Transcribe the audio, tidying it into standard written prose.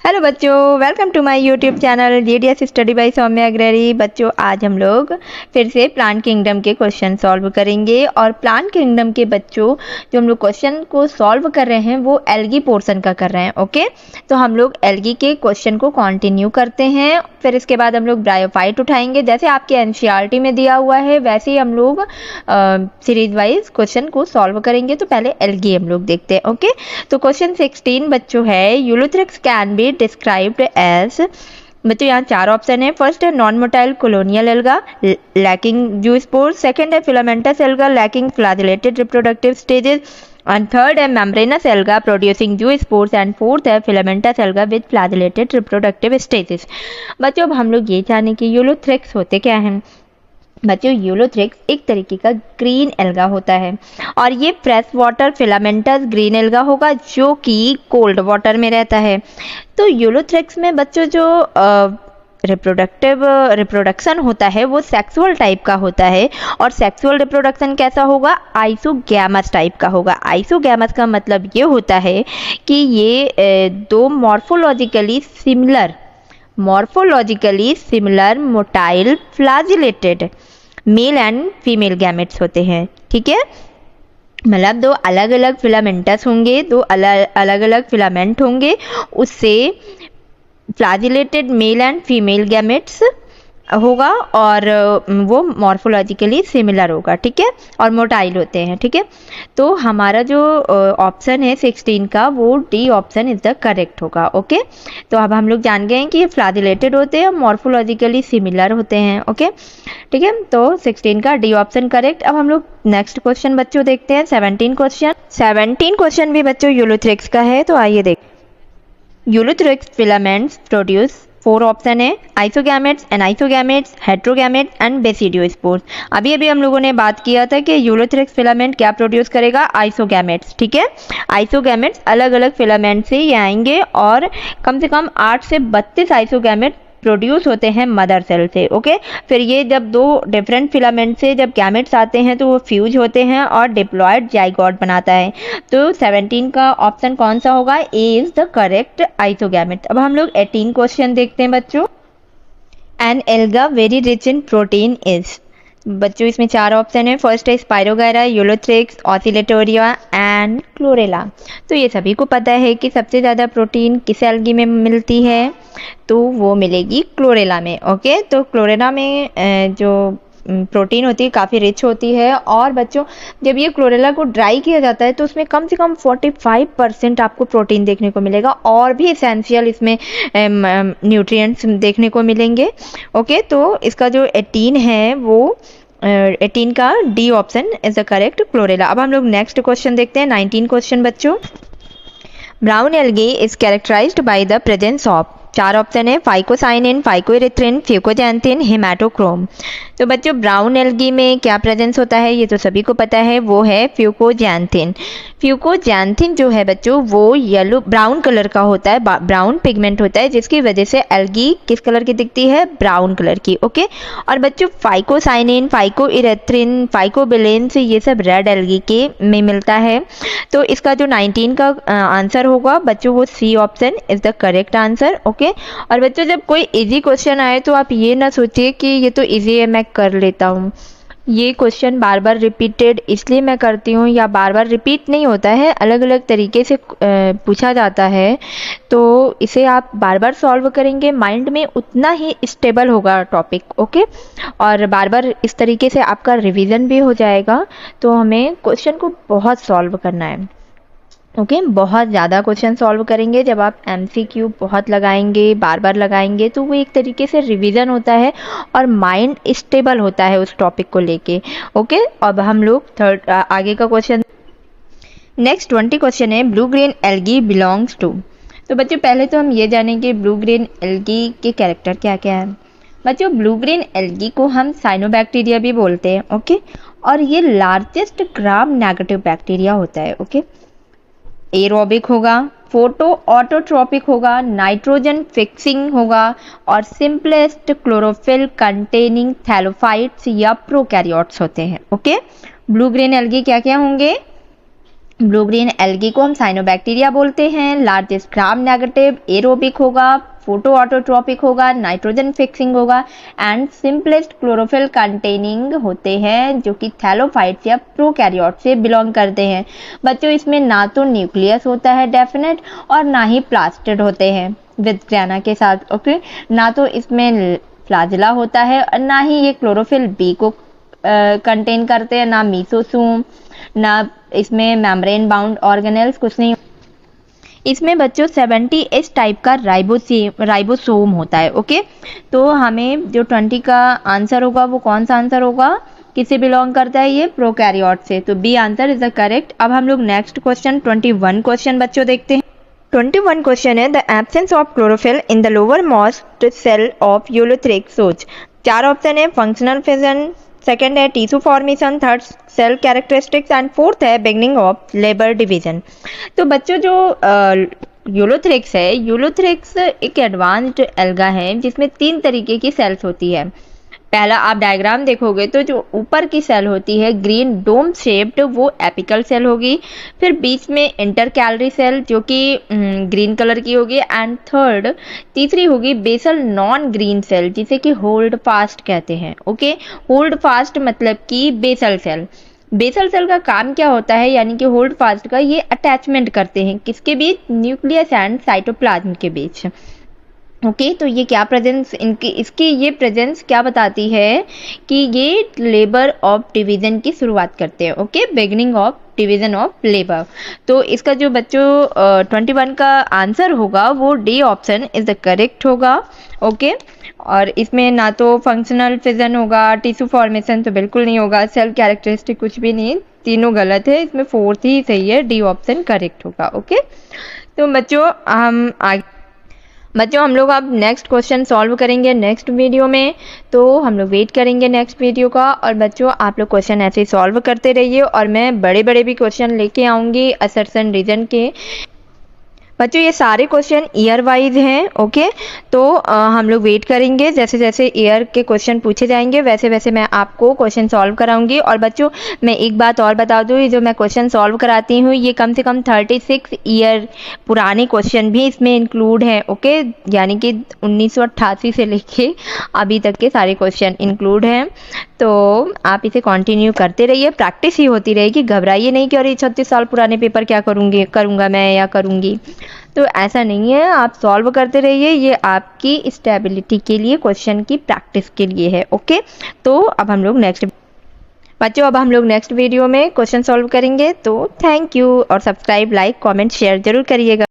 Hello बच्चों, welcome to my YouTube channel GDS study by Saumya Agarwal. बच्चों, आज हम लोग फिर से प्लांट किंगडम के क्वेश्चन सॉल्व करेंगे। और प्लांट किंगडम के बच्चों जो हम लोग क्वेश्चन को सॉल्व कर रहे हैं वो एल्गी पोर्शन का कर रहे हैं। ओके, तो हम लोग एल्गी के क्वेश्चन को कंटिन्यू करते हैं। फिर इसके बाद हम लोग ब्रायोफाइट उठाएंगे, जैसे आपके एनसीईआरटी में दिया हुआ है वैसे ही हम लोग सीरीज वाइज क्वेश्चन को सॉल्व करेंगे। तो पहले एल्गी हम लोग देखते हैं। ओके, तो क्वेश्चन 16 बच्चों है, ulothrix can be described as. बच्चों यहाँ चार ऑप्शन है। फर्स्ट है non motile colonial alga lacking zoospore, second है filamentous alga lacking flagellated reproductive stages, and third है membranous alga producing zoospores, and fourth है filamentous alga with flagellated reproductive stages. बच्चों अब हम लोग ये जाने कि यूलोथ्रिक्स होते क्या हैं। बच्चों यूलोथ्रिक्स एक तरीके का ग्रीन एल्गा होता है और ये fresh water filamentous green alga होगा जो कि कोल्ड वाटर में रहता है। तो यूलोथ्रिक्स में बच्चों जो रिप्रोडक्शन होता है वो सेक्सुअल टाइप का होता है। और सेक्सुअल रिप्रोडक्शन कैसा होगा? आइसोगैमस टाइप का होगा। आइसोगैमस का मतलब ये होता है कि ये दो morphologically similar motile flagellated male and female gametes होते हैं। ठीक है, मतलब दो अलग अलग फिलामेंटस होंगे, दो अलग अलग फिलामेंट होंगे, उससे flagellated male and female gametes होगा और वो मॉर्फोलॉजिकली सिमिलर होगा। ठीक है, और मोटाइल होते हैं। ठीक है, तो हमारा जो ऑप्शन है 16 का वो D option is the correct होगा। ओके, तो अब हम लोग जान गए हैं कि ये फ्लैजिलेटेड होते हैं और मॉर्फोलॉजिकली सिमिलर होते हैं। ओके, ठीक है, तो 16 का डी ऑप्शन करेक्ट। अब हम लोग नेक्स्ट क्वेश्चन बच्चों देखते हैं। 17 क्वेश्चन भी बच्चों यूलोथ्रिक्स का है, तो आइए देख। यूलोथ्रिक्स फिलामेंट्स प्रोड्यूस 4 ऑप्शन है, आइसोगैमेट्स, एनाइसोगैमेट्स, हेट्रोगैमेट्स एंड बेसिडियोस्पोर्स। अभी हम लोगों ने बात किया था कि यूलोथ्रिक्स फिलामेंट क्या प्रोड्यूस करेगा? आइसोगैमेट्स। ठीक है, आइसोगैमेट्स अलग अलग फिलामेंट से ये आएंगे और कम से कम 8 से 32 आइसोगैमेट प्रोड्यूस होते हैं मदर सेल से। ओके, फिर ये जब दो डिफरेंट फिलामेंट से जब गैमेट्स आते हैं तो वो फ्यूज होते हैं और डिप्लॉयड जाइगोट बनाता है। तो 17 का ऑप्शन कौन सा होगा? A is the correct isogamete. अब हम लोग 18 क्वेश्चन देखते हैं बच्चों। An alga very rich in protein is. बच्चों इसमें 4 ऑप्शन है। फर्स्ट है Spirogyra, Ulothrix, Oscillatoria and Chlorella. तो ये सभी को पता है कि सबसे ज़्यादा प्रोटीन किस एल्गी में मिलती है, तो वो मिलेगी क्लोरेला में। ओके, तो क्लोरेला में जो प्रोटीन होती है काफ़ी रिच होती है। और बच्चों जब ये क्लोरेला को ड्राई किया जाता है तो उसमें कम से कम 45% आपको प्रोटीन देखने को मिलेगा और भी एसेंशियल इसमें न्यूट्रिएंट्स देखने को मिलेंगे। ओके, तो इसका जो 18 है वो 18 का D option is the correct, chlorella. अब हम लोग नेक्स्ट क्वेश्चन देखते हैं। 19 क्वेश्चन बच्चों। Brown algae is characterized by the presence of. 4 option है, फाइकोसाइनिन, फाइकोइरिथ्रिन, फ्यूकोजैंथिन, हेमाटोक्रोम। तो बच्चों ब्राउन एल्गी में क्या प्रेजेंस होता है ये तो सभी को पता है, वो है फ्यूकोजैंथिन। फ्यूकोजैंथिन जो है बच्चों वो येलो ब्राउन कलर का होता है, ब्राउन पिगमेंट होता है, जिसकी वजह से एल्गी किस कलर की दिखती है? ब्राउन कलर की। ओके, और बच्चों फाइकोसाइनिन, फाइकोइरिथ्रिन, फाइकोबिलेन से ये सब रेड एल्गी के में मिलता है। तो इसका जो 19 का आंसर होगा बच्चों वो C option is the correct answer. Okay, और बच्चों जब कोई इजी क्वेश्चन आए तो आप ये ना सोचिए कि ये तो इजी है मैं कर लेता हूँ। ये क्वेश्चन बार बार रिपीटेड इसलिए मैं करती हूँ, या बार बार रिपीट नहीं होता है, अलग अलग तरीके से पूछा जाता है, तो इसे आप बार बार सॉल्व करेंगे माइंड में उतना ही स्टेबल होगा टॉपिक। ओके, और बार बार इस तरीके से आपका रिवीजन भी हो जाएगा। तो हमें क्वेश्चन को बहुत सॉल्व करना है। ओके, बहुत ज़्यादा क्वेश्चन सॉल्व करेंगे। जब आप MCQ बहुत लगाएंगे, बार बार लगाएंगे, तो वो एक तरीके से रिवीजन होता है और माइंड स्टेबल होता है उस टॉपिक को लेके। ओके, अब हम लोग आगे का क्वेश्चन नेक्स्ट 20 क्वेश्चन है, blue green algae belongs to. तो बच्चों पहले तो हम ये जानेंगे ब्लू ग्रीन एल्गी के कैरेक्टर क्या क्या है। बच्चों ब्लू ग्रीन एल्गी को हम साइनोबैक्टीरिया भी बोलते हैं। ओके, और ये लार्जेस्ट ग्राम नेगेटिव बैक्टीरिया होता है। ओके, एरोबिक होगा, फोटो ऑटोट्रॉपिक होगा, नाइट्रोजन फिक्सिंग होगा और सिंपलेस्ट क्लोरोफिल कंटेनिंग थैलोफाइट्स या प्रोकैरियोट्स होते हैं। ओके, ब्लू ग्रीन एल्गी क्या क्या होंगे? ब्लू ग्रीन एल्गी को हम साइनोबैक्टीरिया बोलते हैं। लार्जेस्ट ग्राम नेगेटिव एरोबिक होगा, फोटो ऑटोट्रॉपिक होगा, नाइट्रोजन फिक्सिंग होगा एंड सिंपलेस्ट क्लोरोफिल कंटेनिंग होते हैं जो कि थैलोफाइट्स या प्रोकैरियोट से बिलोंग करते हैं। बच्चों इसमें ना तो न्यूक्लियस होता है डेफिनेट और ना ही प्लास्टिड होते हैं विद ग्राना के साथ। ओके, ना तो इसमें फ्लाजिला होता है और ना ही ये क्लोरोफिल बी को कंटेन करते हैं, ना मीसोसोम, ना इसमें मेम्ब्रेन बाउंड ऑर्गेनेल्स, कुछ नहीं। इसमें बच्चों 70S टाइप का राइबोसोम होता है। ओके, तो हमें जो 20 का आंसर होगा वो कौन सा आंसर होगा, किससे बिलोंग करता है, ये प्रोकैरियोट से। तो B answer is the correct. अब हम लोग नेक्स्ट क्वेश्चन 21 क्वेश्चन बच्चों देखते हैं। 21 क्वेश्चन है the absence of chlorophyll in the lower most cell of Ulothrix सोच। 4 ऑप्शन है, फंक्शनल फिजन, सेकेंड है tissue formation, third cell characteristics and fourth है बिगनिंग ऑफ लेबर डिवीजन। तो बच्चों जो यूलोथ्रिक्स है, यूलोथ्रिक्स एक एडवांस्ड एल्गा है जिसमें 3 तरीके की सेल्स होती है। पहला आप डायग्राम देखोगे तो जो ऊपर की सेल होती है ग्रीन डोम शेप्ड, वो एपिकल सेल होगी। फिर बीच में इंटर कैलरी सेल जो कि ग्रीन कलर की होगी एंड तीसरी होगी बेसल नॉन ग्रीन सेल जिसे कि होल्ड फास्ट कहते हैं। ओके, होल्ड फास्ट मतलब कि बेसल सेल। बेसल सेल का काम क्या होता है, यानी कि होल्ड फास्ट का ये अटैचमेंट करते हैं किसके बीच, न्यूक्लियस एंड साइटोप्लाज्म के बीच। ओके, तो ये क्या प्रेजेंस इसकी ये प्रेजेंस क्या बताती है कि ये लेबर ऑफ डिवीजन की शुरुआत करते हैं। Okay, beginning of division of labour. तो इसका जो बच्चों 21 का आंसर होगा वो D option is the correct होगा। ओके, और इसमें ना तो फंक्शनल फिजन होगा, टिश्यू फॉर्मेशन तो बिल्कुल नहीं होगा, सेल कैरेक्टरिस्टिक कुछ भी नहीं, तीनों गलत है। इसमें फोर्थ ही सही है, डी ऑप्शन करेक्ट होगा। ओके, तो बच्चों हम लोग अब नेक्स्ट क्वेश्चन सॉल्व करेंगे नेक्स्ट वीडियो में, तो हम लोग वेट करेंगे नेक्स्ट वीडियो का। और बच्चों आप लोग क्वेश्चन ऐसे ही सॉल्व करते रहिए और मैं बड़े बड़े भी क्वेश्चन लेके आऊँगी असर्शन रीजन के। बच्चों ये सारे क्वेश्चन ईयर वाइज हैं। ओके, तो हम लोग वेट करेंगे, जैसे जैसे ईयर के क्वेश्चन पूछे जाएंगे वैसे वैसे मैं आपको क्वेश्चन सॉल्व कराऊंगी। और बच्चों मैं एक बात और बता दूँ, ये जो मैं क्वेश्चन सॉल्व कराती हूँ ये कम से कम 36 ईयर पुराने क्वेश्चन भी इसमें इंक्लूड हैं। ओके, यानी कि 1988 से लेके अभी तक के सारे क्वेश्चन इंक्लूड हैं। तो आप इसे कंटिन्यू करते रहिए, प्रैक्टिस ही होती रहेगी, घबराइए नहीं कि अरे 36 साल पुराने पेपर क्या करूँगा मैं या करूँगी। तो ऐसा नहीं है, आप सॉल्व करते रहिए, ये आपकी स्टेबिलिटी के लिए, क्वेश्चन की प्रैक्टिस के लिए है। ओके, तो अब हम लोग नेक्स्ट वीडियो में क्वेश्चन सॉल्व करेंगे। तो थैंक यू, और सब्सक्राइब, लाइक, कमेंट, शेयर जरूर करिएगा।